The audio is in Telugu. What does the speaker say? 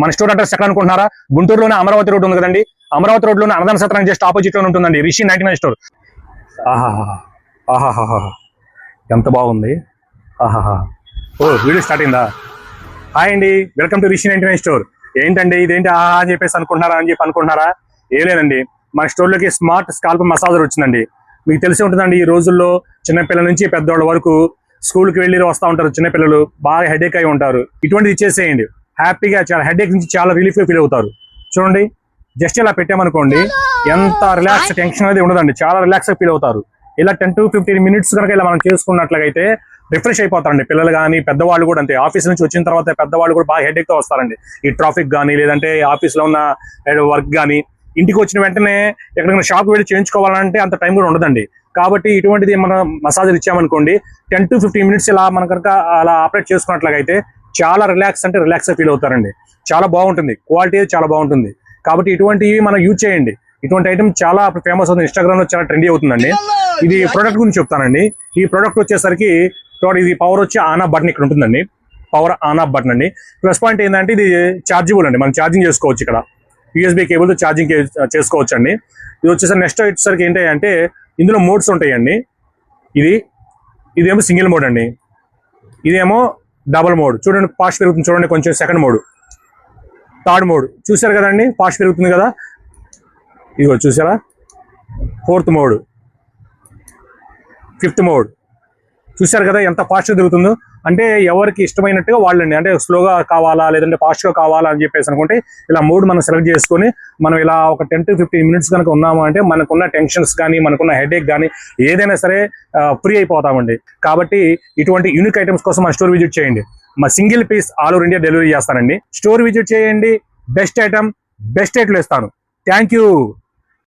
మన స్టోర్ అడ్రస్ ఎక్కడ అనుకుంటున్నారా? గుంటూరులోనే అమరావతి రోడ్ ఉంది కదండి, అమరావతి రోడ్ లోనే అన్నదాన సత్రం జస్ట్ ఆపోజిట్ లో ఉంటుందండి రిషి 99 స్టోర్. ఆహాహా ఎంత బాగుంది. ఆహాహా ఓ వీడియో స్టార్ట్ అయిందా? హాయ్ అండి, వెల్కమ్ టు రిషి 99 స్టోర్. ఏంటండి ఇదేంటి ఆహా అని చెప్పేసి అనుకుంటున్నారా? ఏ లేదండి, మన స్టోర్ లోకి స్మార్ట్ స్కాల్ప్ మసాజర్ వచ్చిందండి. మీకు తెలిసి ఉంటుందండి, ఈ రోజుల్లో చిన్నపిల్లల నుంచి పెద్దవాళ్ళ వరకు స్కూల్కి వెళ్ళి వస్తూ ఉంటారు. చిన్నపిల్లలు బాగా హెడేక్ అయి ఉంటారు. ఇటువంటిది ఇచ్చేసేయండి, హ్యాపీగా చాలా హెడేక్ నుంచి చాలా రిలీఫ్ గా ఫీల్ అవుతారు. చూడండి, జస్ట్ ఇలా పెట్టామనుకోండి, ఎంత రిలాక్స్ టెన్షన్ అనేది ఉండదండి, చాలా రిలాక్స్ గా ఫీల్ అవుతారు. ఇలా 10 to 15 minutes కనుక ఇలా మనం చేసుకున్నట్లయితే రిఫ్రెష్ అయిపోతారండి పిల్లలు కానీ పెద్దవాళ్ళు కూడా అంతే. ఆఫీస్ నుంచి వచ్చిన తర్వాత పెద్దవాళ్ళు కూడా బాగా హెడేక్ తో వస్తారండి. ఈ ట్రాఫిక్ కానీ లేదంటే ఆఫీస్ లో ఉన్న వర్క్ కానీ, ఇంటికి వచ్చిన వెంటనే ఎక్కడికైనా షాప్ వెళ్ళి చేయించుకోవాలంటే అంత టైం కూడా ఉండదండి. కాబట్టి ఇటువంటిది మనం మసాజ్ ఇచ్చామనుకోండి, 10 to 15 minutes ఇలా మనం కనుక అలా ఆపరేట్ చేసుకున్నట్లయితే చాలా రిలాక్స్ అంటే రిలాక్స్ గా ఫీల్ అవుతారండి. చాలా బాగుంటుంది, క్వాలిటీ చాలా బాగుంటుంది. కాబట్టి ఇటువంటివి మనం యూజ్ చేయండి. ఇటువంటి ఐటమ్ చాలా ఫేమస్ అవుతుంది, ఇన్స్టాగ్రామ్ లో చాలా ట్రెండీ అవుతుందండి. ఇది ప్రోడక్ట్ గురించి చెప్తానండి. ఈ ప్రోడక్ట్ వచ్చేసరికి ఇది పవర్ వచ్చి ఆన్ ఆఫ్ బటన్ ఇక్కడ ఉంటుందండి, పవర్ ఆన్ ఆఫ్ బటన్ అండి. ప్లస్ పాయింట్ ఏంటంటే ఇది ఛార్జబుల్ అండి, మనం ఛార్జింగ్ చేసుకోవచ్చు. ఇక్కడ యూఎస్బీ కేబుల్ తో ఛార్జింగ్ చేసుకోవచ్చు అండి. ఇది వచ్చేసరికి నెక్స్ట్ వచ్చేసరికి ఏంటి అంటే ఇందులో మోడ్స్ ఉంటాయండి. ఇదేమో సింగిల్ మోడ్ అండి, ఇదేమో డబుల్ మోడ్. చూడండి ఫాస్ట్ పెరుగుతుంది, చూడండి కొంచెం. సెకండ్ మోడ్, థర్డ్ మోడ్ చూసారు కదండి, ఫాస్ట్ పెరుగుతుంది కదా. ఇదిగో చూసారా, ఫోర్త్ మోడ్, ఫిఫ్త్ మోడ్. చూసారు కదా ఎంత ఫాస్ట్గా తిరుగుతుందో. అంటే ఎవరికి ఇష్టమైనట్టుగా వాళ్ళండి, అంటే స్లోగా కావాలా లేదంటే ఫాస్ట్గా కావాలా అని చెప్పేసి అనుకుంటే ఇలా మోడ్ మనం సెలెక్ట్ చేసుకొని మనం ఇలా ఒక 10 to 15 minutes కనుక ఉన్నాము అంటే మనకున్న టెన్షన్స్ కానీ మనకున్న హెడేక్ కానీ ఏదైనా సరే ఫ్రీ అయిపోతామండి. కాబట్టి ఇటువంటి యూనిక్ ఐటమ్స్ కోసం మన స్టోర్ విజిట్ చేయండి. మా single piece all over India delivery చేస్తానండి. స్టోర్ విజిట్ చేయండి, బెస్ట్ ఐటమ్ బెస్ట్ రేట్లో ఇస్తాను. Thank you.